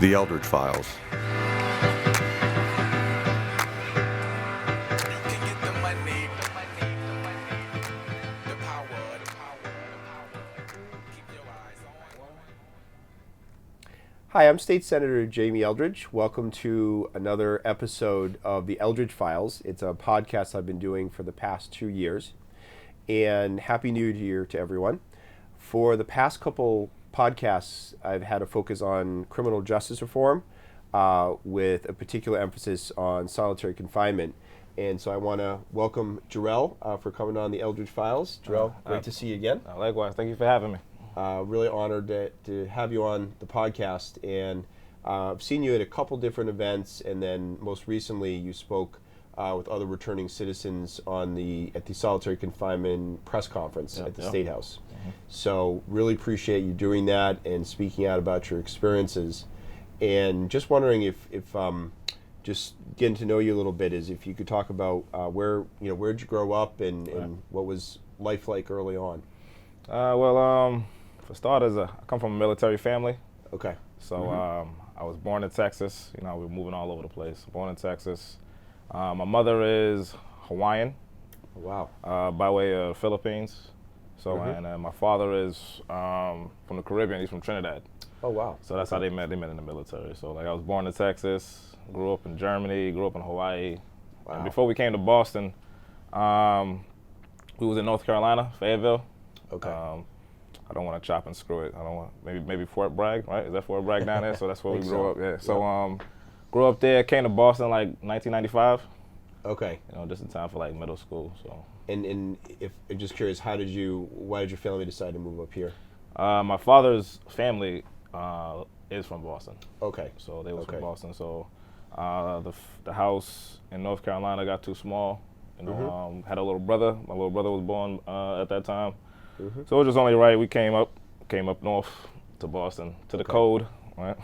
The Eldridge Files. Hi, I'm State Senator Jamie Eldridge. Welcome to another episode of the Eldridge Files. It's a podcast I've been doing for the past 2 years. And Happy New Year to everyone. For the past couple podcasts, I've had a focus on criminal justice reform with a particular emphasis on solitary confinement. And so I want to welcome Jurrell for coming on the Eldridge Files. Jurrell, great to see you again. Likewise, thank you for having me. Really honored to have you on the podcast, and I've seen you at a couple different events, and then most recently you spoke with other returning citizens at the solitary confinement press conference at the State House. Mm-hmm. So really appreciate you doing that and speaking out about your experiences. And just wondering if just getting to know you a little bit, is if you could talk about where'd you grow up and what was life like early on? For starters, I come from a military family. Okay. So I was born in Texas. You know, we're moving all over the place. Born in Texas. My mother is Hawaiian. Wow. By way of Philippines. So and my father is from the Caribbean. He's from Trinidad. Oh wow. So that's how they met. They met in the military. So like I was born in Texas, grew up in Germany, grew up in Hawaii. Wow. And before we came to Boston, we was in North Carolina, Fayetteville. Okay. I don't want to chop and screw it. I don't want maybe Fort Bragg, right? Is that Fort Bragg down there? So that's where we grew up. Yeah. So grew up there. Came to Boston like 1995. Okay. You know, just in time for like middle school. So. And if I'm just curious, why did your family decide to move up here? My father's family is from Boston. Okay. So they was from Boston. So the house in North Carolina got too small. You know, had a little brother. My little brother was born at that time. So it was just only right. We came up north to Boston, to the code, right?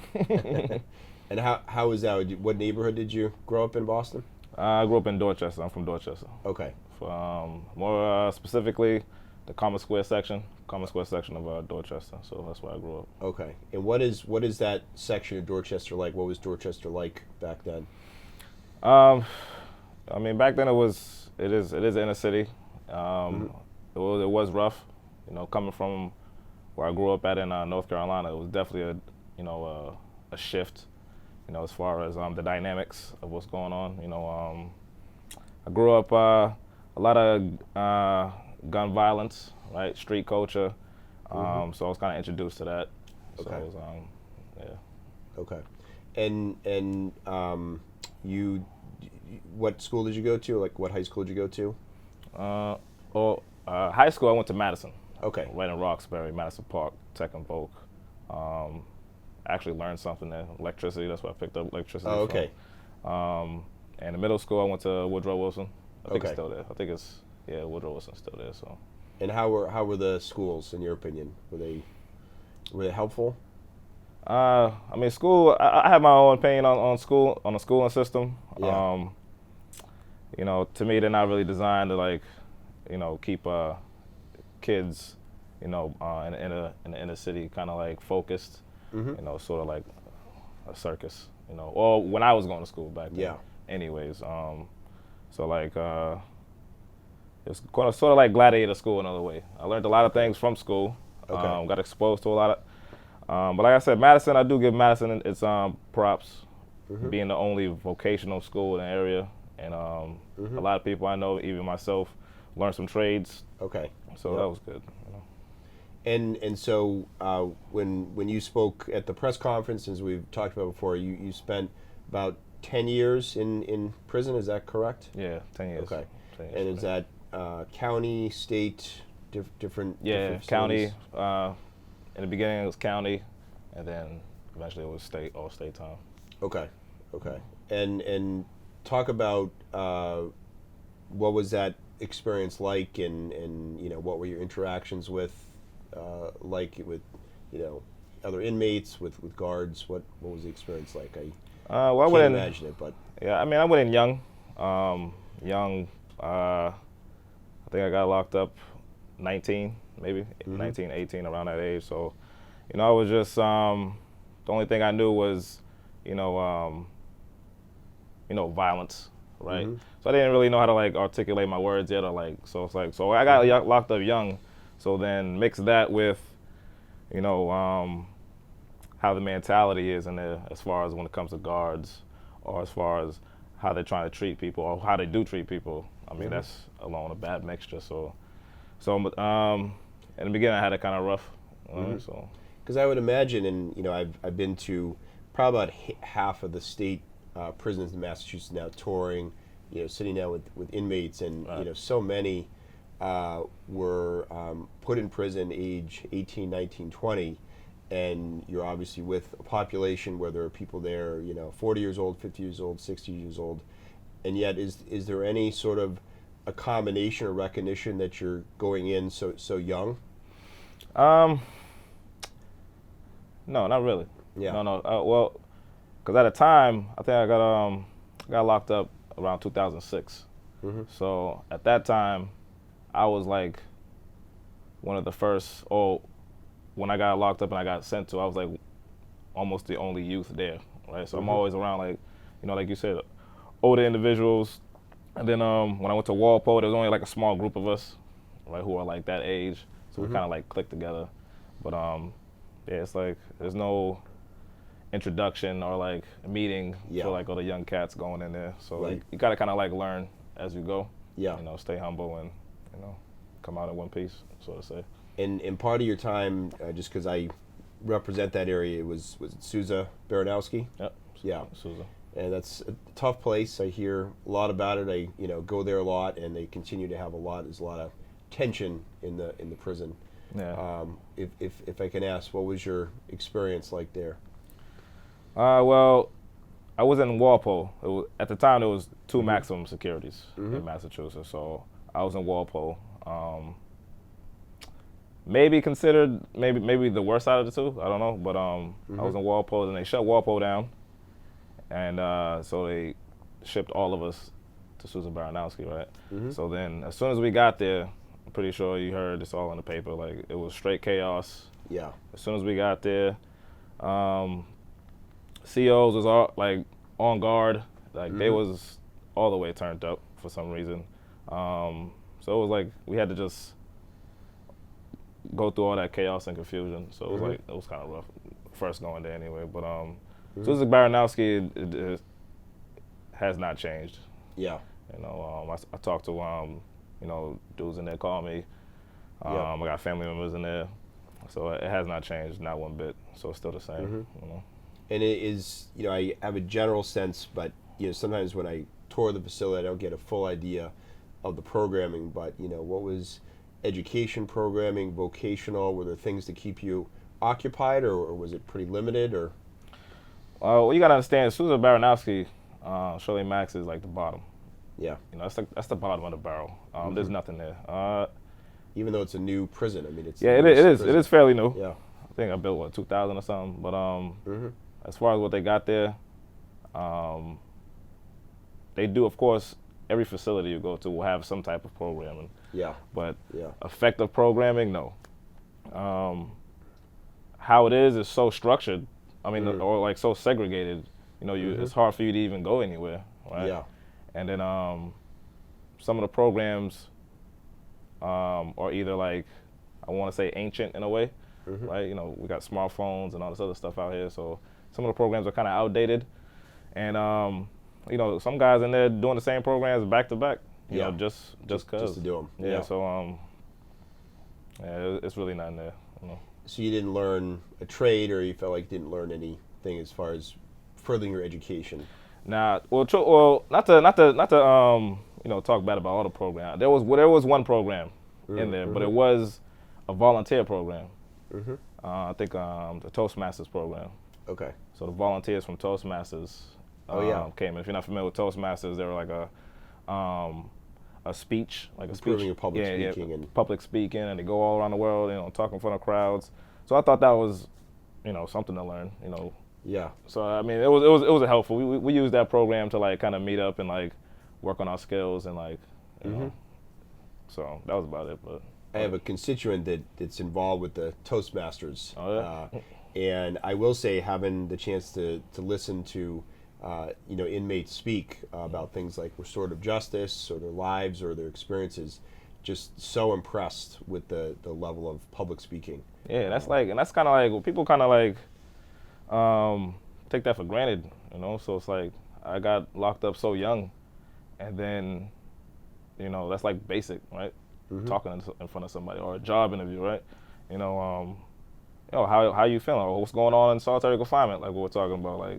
And how was that? What neighborhood did you grow up in Boston? I grew up in Dorchester. I'm from Dorchester. Okay. More specifically, the Common Square section of Dorchester. So that's where I grew up. Okay. And what is that section of Dorchester like? What was Dorchester like back then? I mean, back then it is inner city. It was rough. You know, coming from where I grew up at in North Carolina, it was definitely a shift, you know, as far as the dynamics of what's going on. You know, I grew up a lot of gun violence, right, street culture, so I was kind of introduced to that. Okay. So it was, Okay. And what school did you go to? Like, what high school did you go to? High school, I went to Madison. Okay. Right in Roxbury, Madison Park, Tech and Polk. Actually learned something there, electricity. That's where I picked up electricity. Oh, okay. From. And in middle school, I went to Woodrow Wilson. I think it's Okay. still there. I think Woodrow Wilson's still there. So. And how were the schools, in your opinion? Were they helpful? I mean, school. I have my own opinion on school, on the schooling system. Yeah. You know, to me, they're not really designed to like, you know, keep kids, you know, in the inner city, kind of like focused, you know, sort of like a circus, you know. Or when I was going to school back then. Yeah. Anyways, so like it's sort of like gladiator school in another way. I learned a lot of things from school. Okay. Got exposed to a lot of. But like I said, Madison, I do give Madison its props, being the only vocational school in the area, and a lot of people I know, even myself, learned some trades. Okay. So that was good. You know. And so when you spoke at the press conference, as we've talked about before, you spent about 10 years in prison. Is that correct? Yeah, 10 years. Okay. 10 years And is that county, state, different? Yeah, different county. facilities? In the beginning it was county, and then eventually it was state, all state time. Okay. And talk about what was that experience like, and you know, what were your interactions with like with, you know, other inmates, with guards? What was the experience like? I can't imagine it, but yeah, I mean, I went in young. I think I got locked up 19, maybe 19, 18, around that age. So, you know, I was just the only thing I knew was you know, violence, right? Mm-hmm. So I didn't really know how to like articulate my words yet, or like, so it's like, so I got locked up young. So then mix that with, you know, how the mentality is in there as far as when it comes to guards, or as far as how they're trying to treat people, or how they do treat people. I mean, that's alone a bad mixture. So in the beginning I had it kind of rough. So. Because I would imagine, and you know, I've been to probably about half of the state prisons in Massachusetts now, touring, you know, sitting down with inmates, and you know, so many were put in prison age 18, 19, 20, and you're obviously with a population where there are people there, you know, 40 years old, 50 years old, 60 years old, and yet is there any sort of a combination or recognition that you're going in so young? No, not really. Yeah. No. Well, because at the time, I think I got locked up around 2006. Mm-hmm. So at that time, I was like one of the first. Or when I got locked up and I got sent to, I was like almost the only youth there, right? So I'm always around, like, you know, like you said, older individuals. And then when I went to Walpole, there was only like a small group of us, right, who are like that age. So we kind of like clicked together. But yeah, it's like there's no introduction or like meeting for like all the young cats going in there. So like you gotta kind of like learn as you go. Yeah. You know, stay humble and, you know, come out in one piece, so to say. And part of your time, just because I represent that area, was it Sousa Baranowski? Yep. Yeah. Sousa. And that's a tough place. I hear a lot about it. I go there a lot, and they continue to have there's a lot of tension in the prison. Yeah. If I can ask, what was your experience like there? Well, I was in Walpole. At the time, there was two maximum securities in Massachusetts. So I was in Walpole. Maybe considered maybe the worst out of the two. I don't know, but I was in Walpole, and they shut Walpole down, and so they shipped all of us to Susan Baranowski, right? So then, as soon as we got there, I'm pretty sure you heard it's all in the paper. Like, it was straight chaos. Yeah. As soon as we got there, COs was all like on guard. Like they was all the way turned up for some reason. So it was like we had to just go through all that chaos and confusion. So it was like it was kind of rough first going there anyway. But Susan Baranowski it has not changed. Yeah. You know, I talked to you know, dudes in there call me. I got family members in there, so it has not changed, not one bit. So it's still the same. You know. And it is, you know, I have a general sense, but you know, sometimes when I tour the facility, I don't get a full idea of the programming. But you know, what was education programming, vocational? Were there things to keep you occupied, or was it pretty limited? Or well, you gotta understand, Susan Baranowski, Shirley Max is like the bottom. Yeah. You know, that's the bottom of the barrel. There's nothing there. Even though it's a new prison, I mean, it's it is fairly new. Yeah. I think I built 2000 or something. But as far as what they got there, they do, of course, every facility you go to will have some type of programming. Yeah. But effective programming, no. How it is so structured. I mean, or like so segregated. You know, it's hard for you to even go anywhere, right? Yeah. And then some of the programs are either like, I want to say ancient in a way, right? You know, we got smartphones and all this other stuff out here, so some of the programs are kind of outdated. And you know, some guys in there doing the same programs back to back, you know, just cause. Just to do them. Yeah. So it's really not in there. You know. So you didn't learn a trade, or you felt like you didn't learn anything as far as furthering your education? Nah, well, not to you know, talk bad about all the programs. There was one program in there, but it was a volunteer program. I think the Toastmasters program. Okay. So the volunteers from Toastmasters came in. If you're not familiar with Toastmasters, they were like a speech, like improving your public speaking and public speaking, and they go all around the world, you know, talk in front of crowds. So I thought that was, you know, something to learn, you know. Yeah. So I mean, it was helpful. We used that program to like kind of meet up and like work on our skills and like, you know. So that was about it. But I have a constituent that's involved with the Toastmasters. Oh, yeah? And I will say, having the chance to listen to inmates speak about things like restorative justice or their lives or their experiences, just so impressed with the level of public speaking. Yeah, that's kind of like, well, people kind of like take that for granted, So it's like I got locked up so young, and then, that's like basic, right? Talking in front of somebody, or a job interview, right? How you feeling, or what's going on in solitary confinement, like what we're talking about, like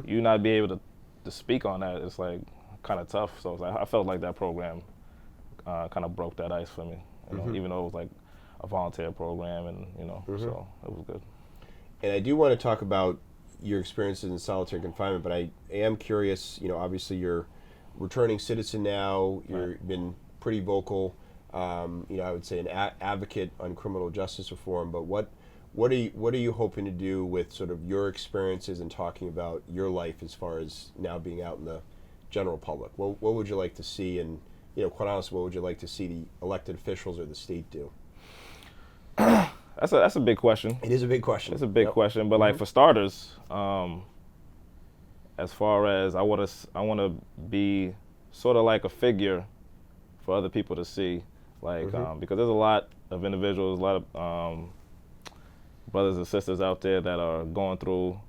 you not be able to speak on that, it's like kind of tough. So it's like I felt like that program kind of broke that ice for me, even though it was like a volunteer program, and so it was good. And I do want to talk about your experiences in solitary confinement, but I am curious. Obviously you're returning citizen now. You've been pretty vocal. I would say an advocate on criminal justice reform. But what are you hoping to do with sort of your experiences and talking about your life as far as now being out in the general public? What would you like to see, and quite honestly, what would you like to see the elected officials or the state do? That's a big question. It is a big question. It's a big question, but like for starters, as far as I want to be sort of like a figure for other people to see, like because there's a lot of individuals, a lot of brothers and sisters out there that are going through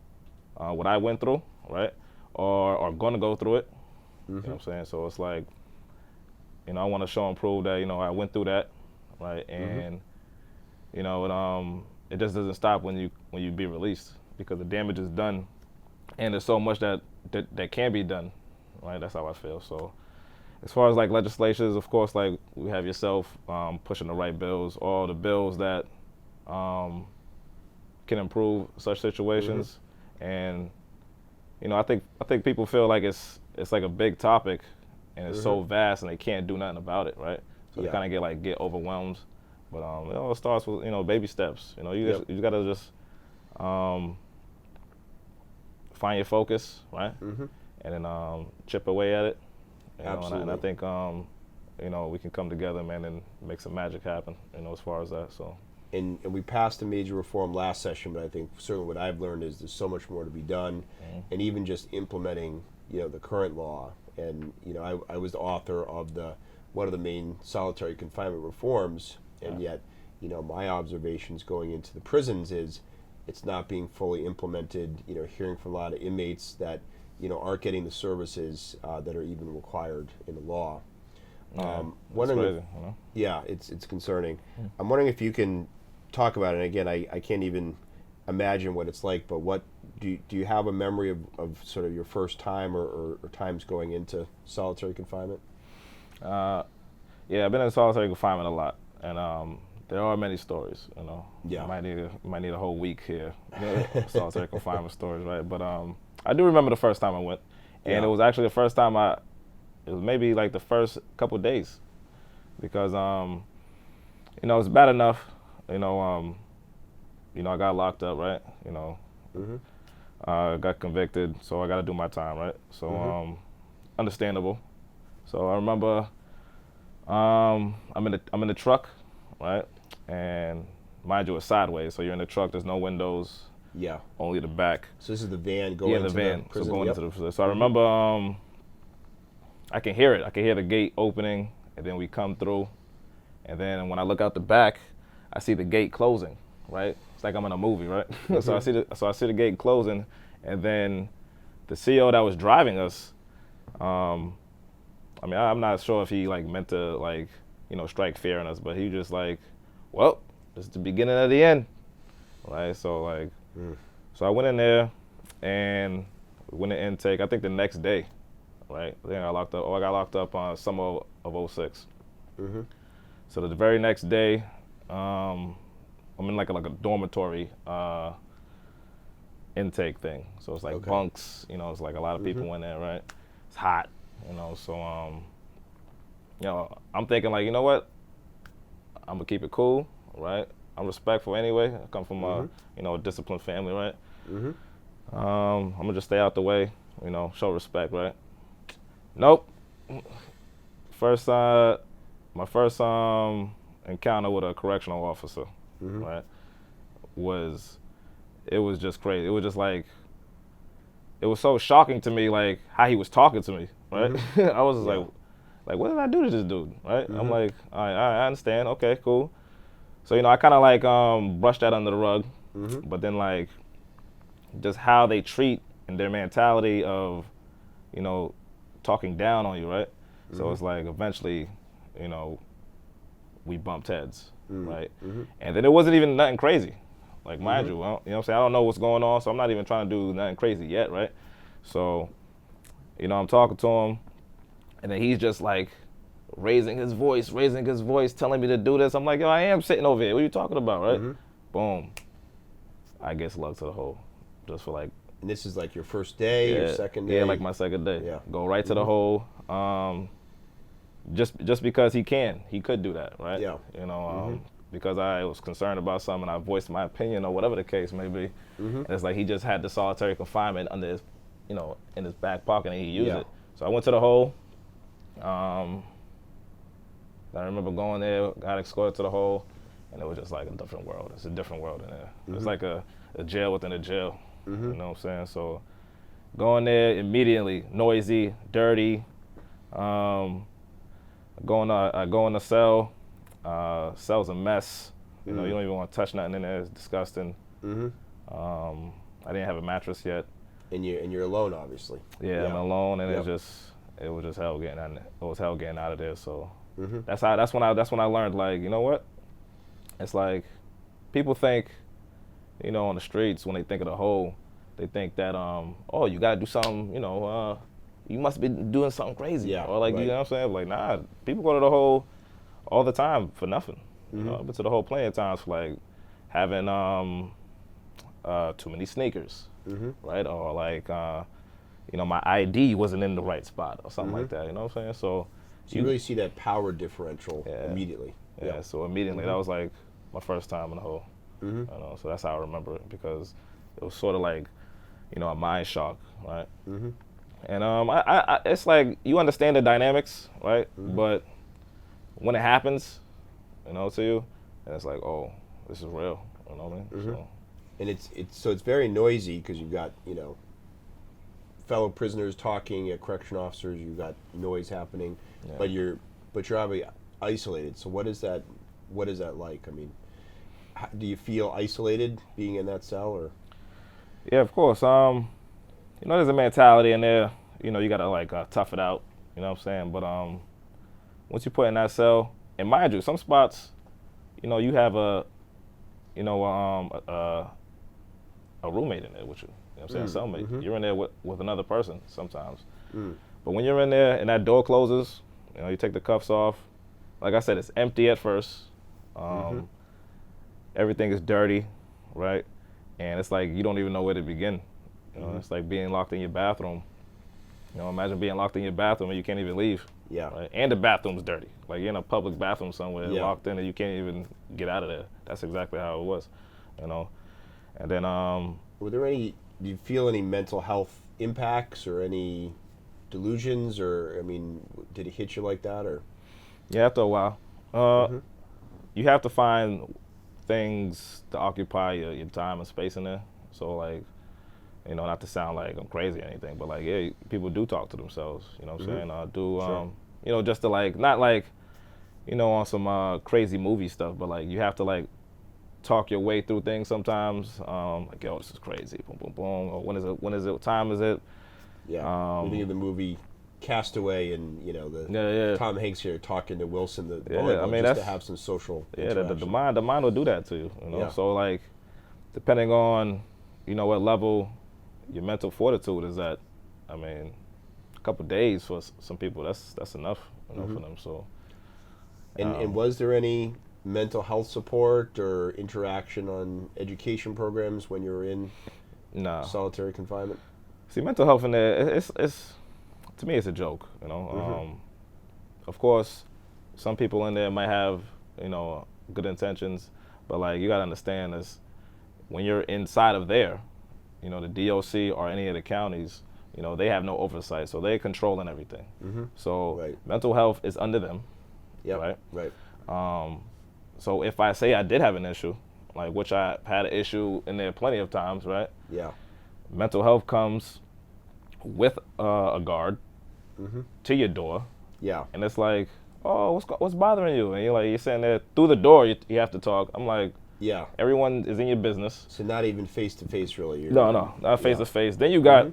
what I went through, right, or are going to go through it. You know what I'm saying? So it's like, I want to show and prove that I went through that, right, and it just doesn't stop when you be released, because the damage is done, and there's so much that can be done, right? That's how I feel. So as far as like legislations, of course, like we have yourself pushing the right bills, all the bills that can improve such situations, and I think people feel like it's like a big topic, and it's so vast, and they can't do nothing about it, right? So they kind of get overwhelmed. But it all starts with baby steps. You gotta just find your focus, right? And then chip away at it. Absolutely. And I think we can come together, man, and make some magic happen. As far as that. So. And we passed a major reform last session, but I think certainly what I've learned is there's so much more to be done, and even just implementing the current law. And I was the author of one of the main solitary confinement reforms. And yet, my observations going into the prisons is it's not being fully implemented. Hearing from a lot of inmates that, aren't getting the services that are even required in the law. Crazy, Yeah, it's concerning. I'm wondering if you can talk about it. And again, I can't even imagine what it's like, but what do you have a memory of sort of your first time or times going into solitary confinement? Yeah, I've been in solitary confinement a lot. And there are many stories, Yeah. Might need a whole week here, solitary confinement stories, right? But I do remember the first time I went, and it was actually the first time it was maybe like the first couple of days, because it's bad enough, I got locked up, right? Got convicted, so I got to do my time, right? So understandable. So I remember. I'm in the truck, right? And mind you, it's sideways, so you're in the truck. There's no windows. Yeah. Only the back. So this is the van going into the prison. So going into the prison. So I remember, I can hear it. I can hear the gate opening, and then we come through, and then when I look out the back, I see the gate closing. Right? It's like I'm in a movie, right? So I see the gate closing, and then the CO that was driving us. I'm not sure if he meant to strike fear in us, but he just well, this is the beginning of the end, right? So so I went in there, and we went to intake. I think the next day, right? I got locked up. I got locked up on summer of 06. So the very next day, I'm in like a dormitory intake thing. So it's bunks. It's like a lot of people in there, right? It's hot. So I'm thinking you know what? I'm gonna keep it cool, right? I'm respectful anyway. I come from a disciplined family, right? I'm gonna just stay out the way, show respect, right? Nope. My first encounter with a correctional officer, right, it was just crazy. It was just like, it was so shocking to me, like how he was talking to me, right? Mm-hmm. I was just like, what did I do to this dude, right? I'm like, all right, I understand, okay, cool. So I kind of like brushed that under the rug, but then like just how they treat and their mentality of, talking down on you, right? So it's like eventually, we bumped heads, right? And then it wasn't even nothing crazy. Like, mind you, what I'm saying? I don't know what's going on, so I'm not even trying to do nothing crazy yet, right? So, I'm talking to him, and then he's just like raising his voice, telling me to do this. I'm like, yo, I am sitting over here. What are you talking about, right? Boom. I get slugged to the hole, just for like. And this is like your first day, your second day? Yeah, like my second day. Yeah. Go right to the hole. Just because he could do that, right? Yeah. Because I was concerned about something and I voiced my opinion or whatever the case may be. And it's like he just had the solitary confinement under his, in his back pocket, and he used it. So I went to the hole. I remember going there, got escorted to the hole, and it was just like a different world. It's a different world in there. It's like a jail within a jail. You know what I'm saying? So going there immediately, noisy, dirty. I go in the cell. Cell's a mess. You don't even want to touch nothing in there. It's disgusting. I didn't have a mattress yet. And you're alone, obviously. Yeah, I'm alone, and it was just hell getting out. It was hell getting out of there. So that's when I learned, like, you know what? It's like people think, on the streets, when they think of the hole, they think that oh, you gotta do something, you must be doing something crazy, or like you know what I'm saying? Like, nah, people go to the hole all the time for nothing. I've been to the hole plenty of times for like having too many sneakers, right? Or like my ID wasn't in the right spot or something like that. You know what I'm saying? So you really see that power differential immediately. Yeah. So immediately that was like my first time in the hole. So that's how I remember it, because it was sort of like, a mind shock, right? And I it's like you understand the dynamics, right? But when it happens, to you, and it's like, oh, this is real. You know what I mean? So. And it's very noisy because you've got fellow prisoners talking at correction officers. You've got noise happening, but you're obviously isolated. So what is that like? I mean, do you feel isolated being in that cell, or? Yeah, of course. There's a mentality in there. You gotta like tough it out. You know what I'm saying? But once you put in that cell, and mind you, some spots, you have a roommate in there with you. You know what I'm saying? Cellmate. You're in there with another person sometimes. But when you're in there and that door closes, you take the cuffs off. Like I said, it's empty at first. Everything is dirty, right? And it's like you don't even know where to begin. It's like being locked in your bathroom. Imagine being locked in your bathroom and you can't even leave. Yeah. Right? And the bathroom's dirty. Like you're in a public bathroom somewhere, locked in, and you can't even get out of there. That's exactly how it was, And then do you feel any mental health impacts or any delusions, or I mean, did it hit you like that, or? Yeah, after a while, you have to find things to occupy your time and space in there. So like, not to sound like I'm crazy or anything, but like, yeah, people do talk to themselves. You know what I'm saying? Just to like, not like, on some crazy movie stuff, but like you have to like talk your way through things sometimes. Like, yo, this is crazy. Boom, boom, boom. Or when is it? What time is it? Yeah. You think of the movie Castaway, and Tom Hanks here talking to Wilson, the volleyball, just to have some social interaction. The mind will do that to you. So like, depending on what level your mental fortitude is at, I mean, a couple days for some people, that's enough for them. So. And was there any mental health support or interaction on education programs when you were in solitary confinement? See, mental health in there, it's to me, it's a joke. Of course, some people in there might have good intentions, but like you gotta understand is when you're inside of there, the DOC or any of the counties, they have no oversight, so they're controlling everything. So mental health is under them. Yeah. Right. So if I say I did have an issue, like which I had an issue in there plenty of times, right? Yeah. Mental health comes with a guard to your door, Yeah. and it's like, oh, what's bothering you? And you're sitting there through the door. You have to talk. I'm like, Yeah. everyone is in your business. So not even face to face, really. No, not face to face. Then you got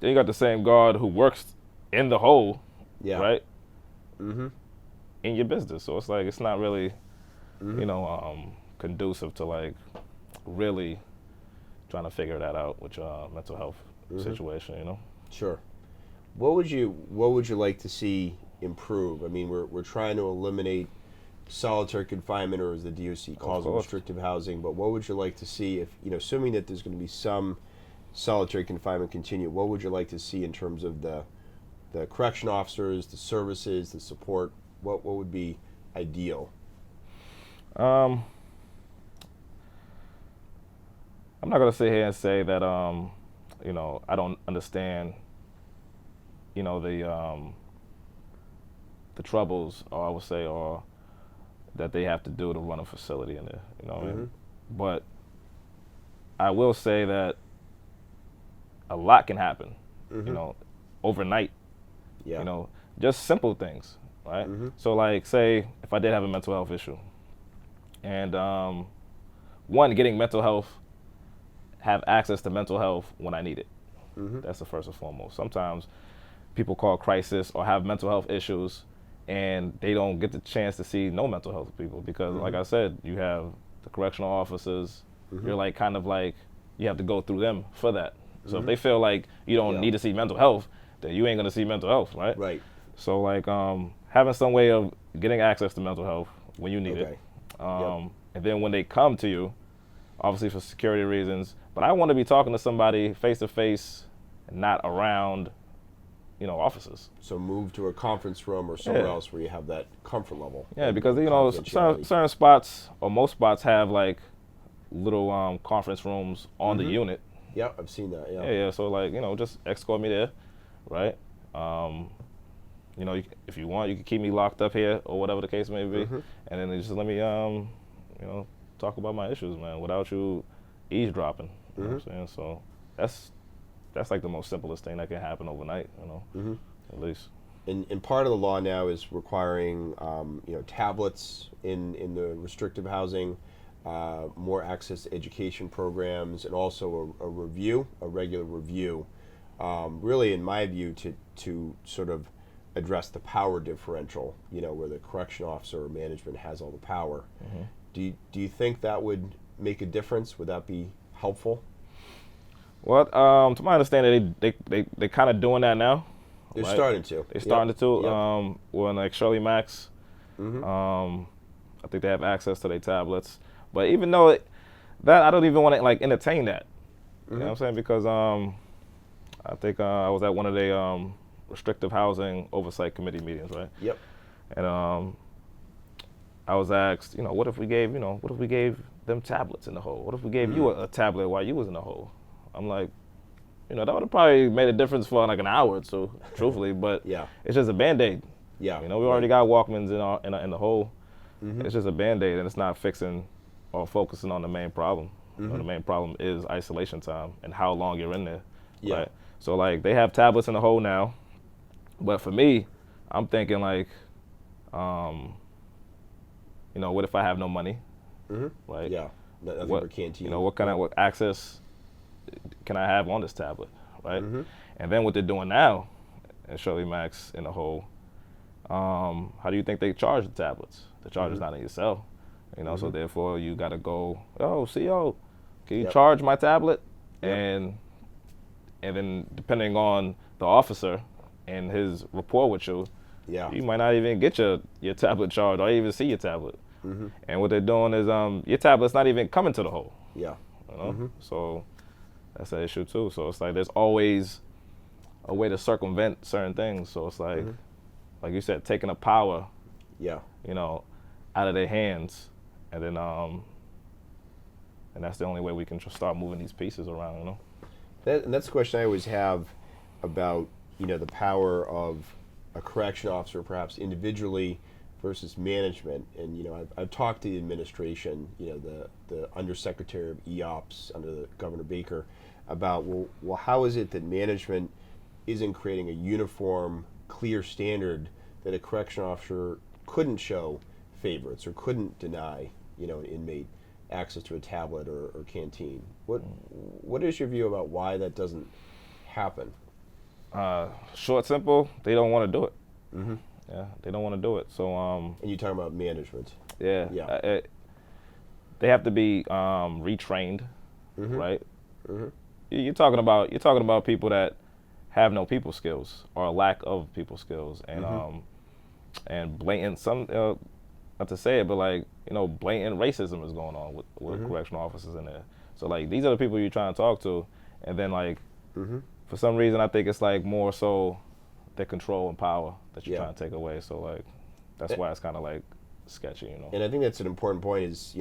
the same guard who works in the hole, Yeah. right? In your business. So it's like it's not really, conducive to like really trying to figure that out with your mental health situation. Sure. What would you like to see improve? I mean, we're trying to eliminate solitary confinement, or as the DOC calls it, restrictive housing. But what would you like to see if, assuming that there's going to be some solitary confinement continue, what would you like to see in terms of the correction officers, the services, the support? What would be ideal? I'm not gonna sit here and say that I don't understand the troubles, or I would say, or that they have to do to run a facility in there. What I mean? But I will say that a lot can happen, overnight. Yeah. Just simple things, right? So like, say if I did have a mental health issue, and one, getting mental health, have access to mental health when I need it. That's the first and foremost. Sometimes people call crisis or have mental health issues, and they don't get the chance to see no mental health people because, like I said, you have the correctional officers. You're like kind of like you have to go through them for that. So if they feel like you don't need to see mental health, then you ain't gonna see mental health, right? Right. So like having some way of getting access to mental health when you need it, and then when they come to you, obviously for security reasons. But I want to be talking to somebody face to face, not around, offices. So move to a conference room or somewhere else where you have that comfort level. Yeah, because certain spots or most spots have like little conference rooms on the unit. Yeah, I've seen that. Yeah. Yeah. So like just escort me there, right? If you want, you can keep me locked up here or whatever the case may be, and then just let me talk about my issues, man, without you eavesdropping. You know what I'm saying? So that's like the most simplest thing that can happen overnight, at least. And part of the law now is requiring tablets in the restrictive housing, more access to education programs, and also a regular review, really in my view to sort of address the power differential, where the correction officer or management has all the power. Do you think that would make a difference? Would that be helpful? Well, to my understanding, they kind of doing that now. They're starting to. They're starting to. Well, like Shirley Max, I think they have access to their tablets. But even though that, I don't even want to like entertain that. You know what I'm saying? Because I think I was at one of their restrictive housing oversight committee meetings, right? Yep. And I was asked, what if we gave them tablets in the hole? What if we gave you a tablet while you was in the hole? I'm like, that would have probably made a difference for like an hour or two, truthfully. But it's just a Band-Aid. Yeah. We already got Walkmans in the hole. It's just a Band-Aid, and it's not fixing or focusing on the main problem. The main problem is isolation time and how long you're in there. Yeah. Right? So like they have tablets in the hole now, but for me, I'm thinking like, what if I have no money? Right? Yeah. Nothing for canteen. What kind of access can I have on this tablet? Right? And then what they're doing now, and Shirley Max in the hole, how do you think they charge the tablets? The charge is not in your cell. So therefore you got to go, CO, can you charge my tablet? And then depending on the officer and his rapport with you, you might not even get your tablet charged or even see your tablet. And what they're doing is your tablet's not even coming to the hole. Yeah. So that's an issue too. So it's like there's always a way to circumvent certain things. So it's like you said, taking the power, out of their hands, and then and that's the only way we can start moving these pieces around. And that's the question I always have about the power of a correction officer, perhaps individually, versus management. And I've talked to the administration, the undersecretary of EOPS under the Governor Baker, about well, how is it that management isn't creating a uniform, clear standard that a correctional officer couldn't show favorites or couldn't deny, an inmate access to a tablet or canteen? What is your view about why that doesn't happen? Short, simple, they don't want to do it. Mm-hmm. Yeah, they don't want to do it. So and you're talking about management. Yeah. They have to be retrained, mm-hmm. right? Mm-hmm. You're talking about people that have no people skills or a lack of people skills, and mm-hmm. And blatant, not to say it, but blatant racism is going on with mm-hmm. correctional officers in there. So these are the people you're trying to talk to, and then mm-hmm. for some reason I think it's more so the control and power that you're trying to take away. So that's why it's kind of sketchy, And I think that's an important point is,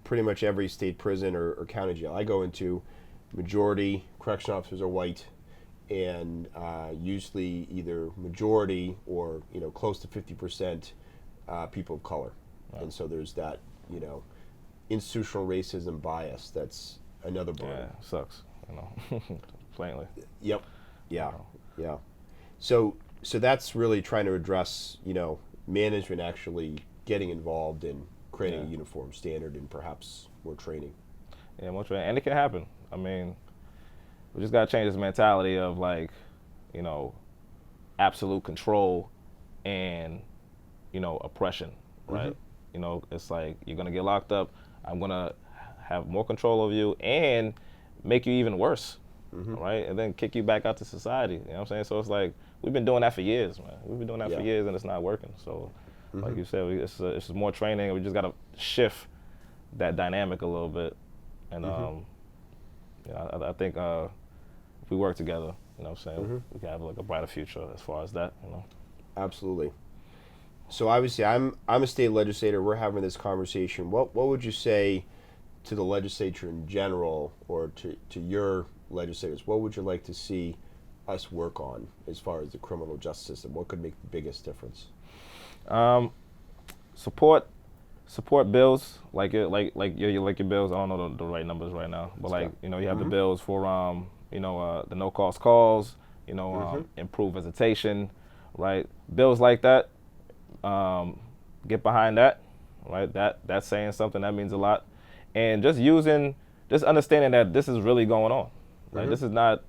pretty much every state prison or county jail I go into, majority correctional officers are white, and usually either majority or close to 50% people of color. Right. And so there's that institutional racism bias that's another burden. Yeah, sucks, plainly. Yep. Yeah. Yeah. So that's really trying to address management actually getting involved in creating a uniform standard and perhaps more training. Yeah, more training, and it can happen. I mean, we just gotta change this mentality of absolute control and oppression, right? Mm-hmm. It's you're gonna get locked up. I'm gonna have more control over you and make you even worse, mm-hmm. right? And then kick you back out to society. You know what I'm saying? So it's we've been doing that for years, man. We've been doing that for years, and it's not working. So, mm-hmm. like you said, it's more training. We just gotta shift that dynamic a little bit, and mm-hmm. I think if we work together, you know what I'm saying, mm-hmm. we can have a brighter future as far as that, Absolutely. So obviously, I'm a state legislator. We're having this conversation. What would you say to the legislature in general, or to your legislators? What would you like to see us work on as far as the criminal justice system? What could make the biggest difference? Support bills like your bills. I don't know the right numbers right now, but you have mm-hmm. the bills for the no cost calls, mm-hmm. improved visitation, right? Bills like that. Get behind that, right? That's saying something. That means a lot. And just understanding that this is really going on. Like mm-hmm. this is not,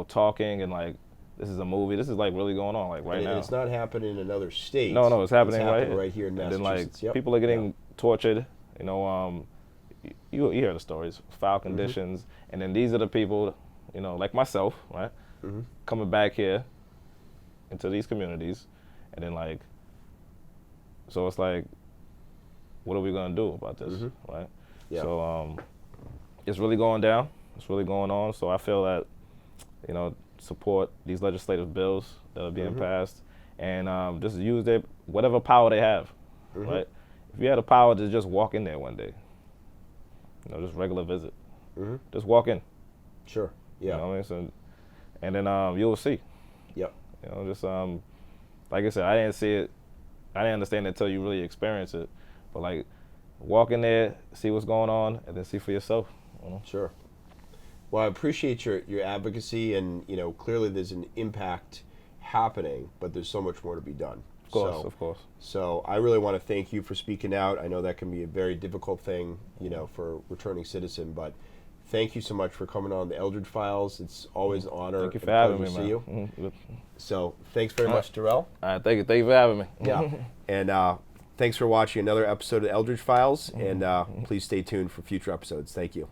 talking and this is a movie. This is really going on right now. And it's not happening in another state. No, it's happening right here in And Massachusetts. then people are getting tortured. You hear the stories, foul conditions, mm-hmm. and then these are the people, like myself, right? Mm-hmm. Coming back here into these communities, and then so it's what are we gonna do about this, mm-hmm. right? Yeah. So it's really going down. It's really going on. So I feel that, support these legislative bills that are being mm-hmm. passed, and just use whatever power they have, mm-hmm. right? If you had the power to just walk in there one day, just regular visit, mm-hmm. just walk in. Sure. Yeah. You know what I mean? So, and then you'll see. Yep. Just like I said, I didn't see it. I didn't understand it until you really experience it. But walk in there, see what's going on, and then see for yourself. Sure. Well, I appreciate your advocacy, and clearly there's an impact happening, but there's so much more to be done. Of course. So I really want to thank you for speaking out. I know that can be a very difficult thing, for a returning citizen, but thank you so much for coming on the Eldridge Files. It's always an honor. Thank you for having me, man. See you. Mm-hmm. So thanks very much, Jurrell. All right, thank you for having me. Yeah, and thanks for watching another episode of Eldridge Files, and please stay tuned for future episodes. Thank you.